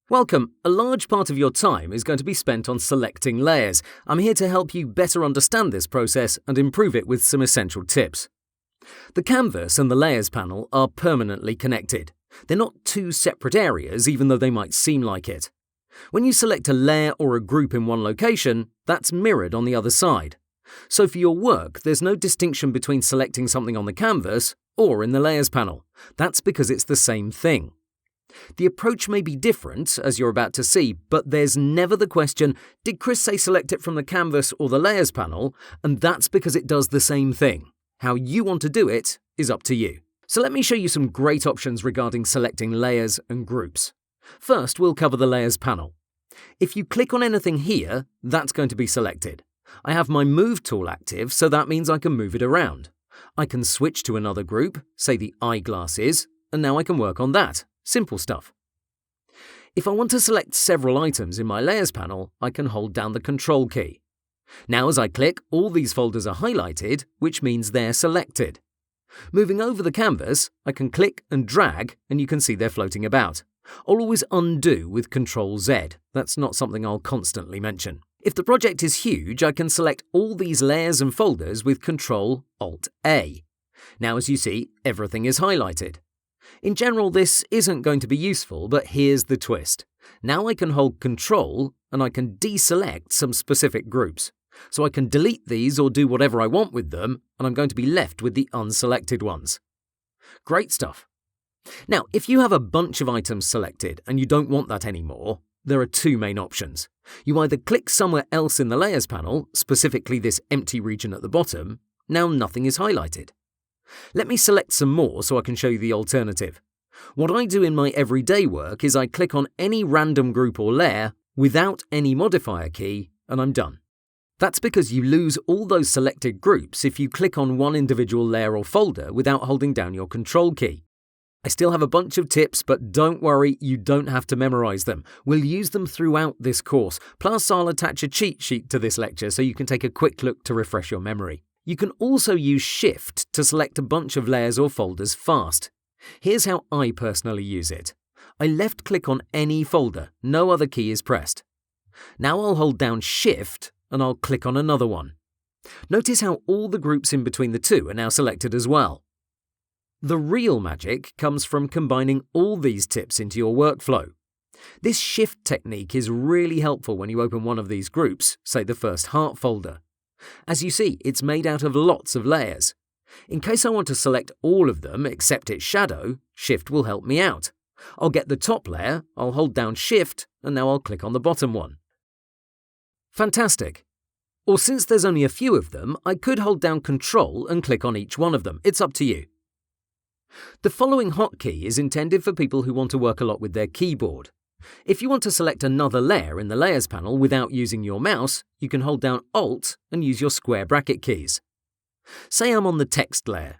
Welcome. A large part of your time is going to be spent on selecting layers. I'm here to help you better understand this process and improve it with some essential tips. The canvas and the layers panel are permanently connected. They're not two separate areas, even though they might seem like it. When you select a layer or a group in one location, that's mirrored on the other side. So for your work, there's no distinction between selecting something on the canvas or in the layers panel. That's because it's the same thing. The approach may be different, as you're about to see, but there's never the question, did Chris say select it from the canvas or the layers panel? And that's because it does the same thing. How you want to do it is up to you. So let me show you some great options regarding selecting layers and groups. First, we'll cover the layers panel. If you click on anything here, that's going to be selected. I have my Move tool active, so that means I can move it around. I can switch to another group, say the eyeglasses, and now I can work on that. Simple stuff. If I want to select several items in my layers panel, I can hold down the Control key. Now as I click, all these folders are highlighted, which means they're selected. Moving over the canvas, I can click and drag, and you can see they're floating about. I'll always undo with Ctrl Z. That's not something I'll constantly mention. If the project is huge, I can select all these layers and folders with Ctrl Alt A. Now as you see, everything is highlighted. In general, this isn't going to be useful, but here's the twist. Now I can hold Ctrl and I can deselect some specific groups. So I can delete these or do whatever I want with them, and I'm going to be left with the unselected ones. Great stuff. Now, if you have a bunch of items selected and you don't want that anymore, there are two main options. You either click somewhere else in the layers panel, specifically this empty region at the bottom. Now nothing is highlighted. Let me select some more so I can show you the alternative. What I do in my everyday work is I click on any random group or layer without any modifier key, and I'm done. That's because you lose all those selected groups if you click on one individual layer or folder without holding down your Control key. I still have a bunch of tips, but don't worry, you don't have to memorize them. We'll use them throughout this course. Plus, I'll attach a cheat sheet to this lecture so you can take a quick look to refresh your memory. You can also use Shift to select a bunch of layers or folders fast. Here's how I personally use it. I left-click on any folder, no other key is pressed. Now I'll hold down Shift and I'll click on another one. Notice how all the groups in between the two are now selected as well. The real magic comes from combining all these tips into your workflow. This Shift technique is really helpful when you open one of these groups, say the first heart folder. As you see, it's made out of lots of layers. In case I want to select all of them except its shadow, Shift will help me out. I'll get the top layer, I'll hold down Shift, and now I'll click on the bottom one. Fantastic. Or since there's only a few of them, I could hold down Control and click on each one of them. It's up to you. The following hotkey is intended for people who want to work a lot with their keyboard. If you want to select another layer in the Layers panel without using your mouse, you can hold down Alt and use your square bracket keys. Say I'm on the text layer.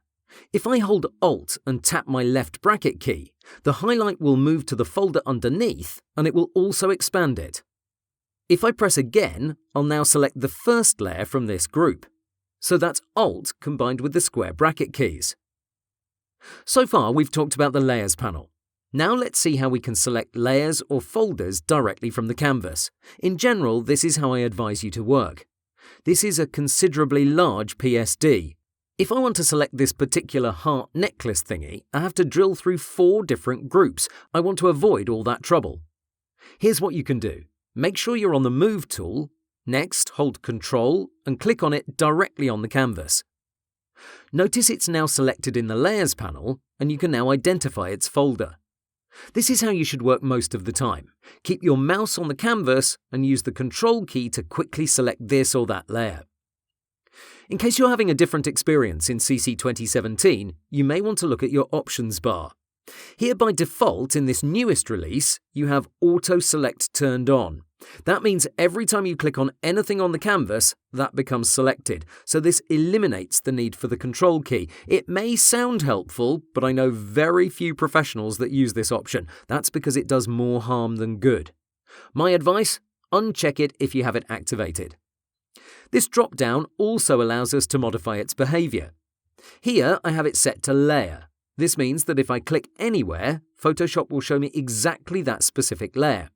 If I hold Alt and tap my left bracket key, the highlight will move to the folder underneath and it will also expand it. If I press again, I'll now select the first layer from this group. So that's Alt combined with the square bracket keys. So far, we've talked about the Layers panel. Now let's see how we can select layers or folders directly from the canvas. In general, this is how I advise you to work. This is a considerably large PSD. If I want to select this particular heart necklace thingy, I have to drill through 4 different groups. I want to avoid all that trouble. Here's what you can do. Make sure you're on the Move tool. Next, hold Control and click on it directly on the canvas. Notice it's now selected in the Layers panel, and you can now identify its folder. This is how you should work most of the time. Keep your mouse on the canvas and use the Control key to quickly select this or that layer. In case you're having a different experience in CC 2017, you may want to look at your options bar. Here by default in this newest release, you have Auto Select turned on. That means every time you click on anything on the canvas, that becomes selected. So this eliminates the need for the Control key. It may sound helpful, but I know very few professionals that use this option. That's because it does more harm than good. My advice? Uncheck it if you have it activated. This drop-down also allows us to modify its behavior. Here I have it set to layer. This means that if I click anywhere, Photoshop will show me exactly that specific layer.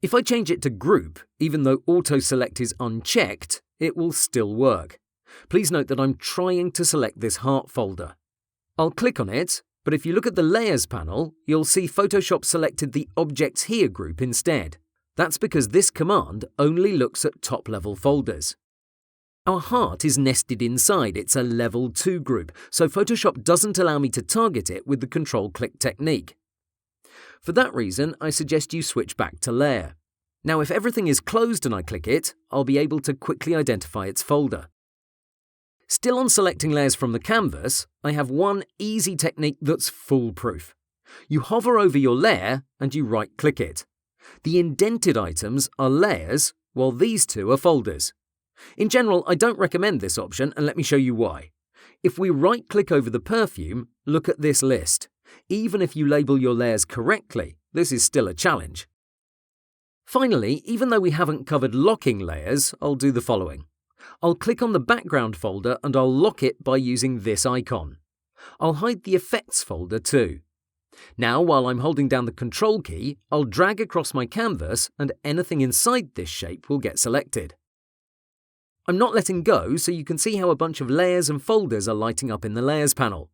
If I change it to Group, even though Auto Select is unchecked, it will still work. Please note that I'm trying to select this heart folder. I'll click on it, but if you look at the Layers panel, you'll see Photoshop selected the Objects Here group instead. That's because this command only looks at top-level folders. Our heart is nested inside, it's a Level 2 group, so Photoshop doesn't allow me to target it with the Control-Click technique. For that reason, I suggest you switch back to Layer. Now, if everything is closed and I click it, I'll be able to quickly identify its folder. Still on selecting layers from the canvas, I have one easy technique that's foolproof. You hover over your layer and you right-click it. The indented items are layers, while these two are folders. In general, I don't recommend this option, and let me show you why. If we right-click over the perfume, look at this list. Even if you label your layers correctly, this is still a challenge. Finally, even though we haven't covered locking layers, I'll do the following. I'll click on the background folder and I'll lock it by using this icon. I'll hide the effects folder too. Now, while I'm holding down the Control key, I'll drag across my canvas and anything inside this shape will get selected. I'm not letting go, so you can see how a bunch of layers and folders are lighting up in the Layers panel.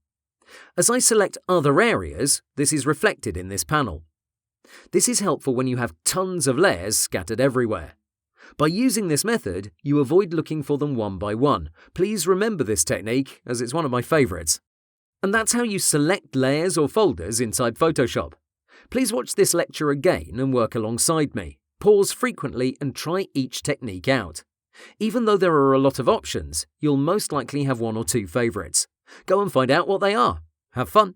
As I select other areas, this is reflected in this panel. This is helpful when you have tons of layers scattered everywhere. By using this method, you avoid looking for them one by one. Please remember this technique, as it's one of my favourites. And that's how you select layers or folders inside Photoshop. Please watch this lecture again and work alongside me. Pause frequently and try each technique out. Even though there are a lot of options, you'll most likely have one or two favourites. Go and find out what they are. Have fun!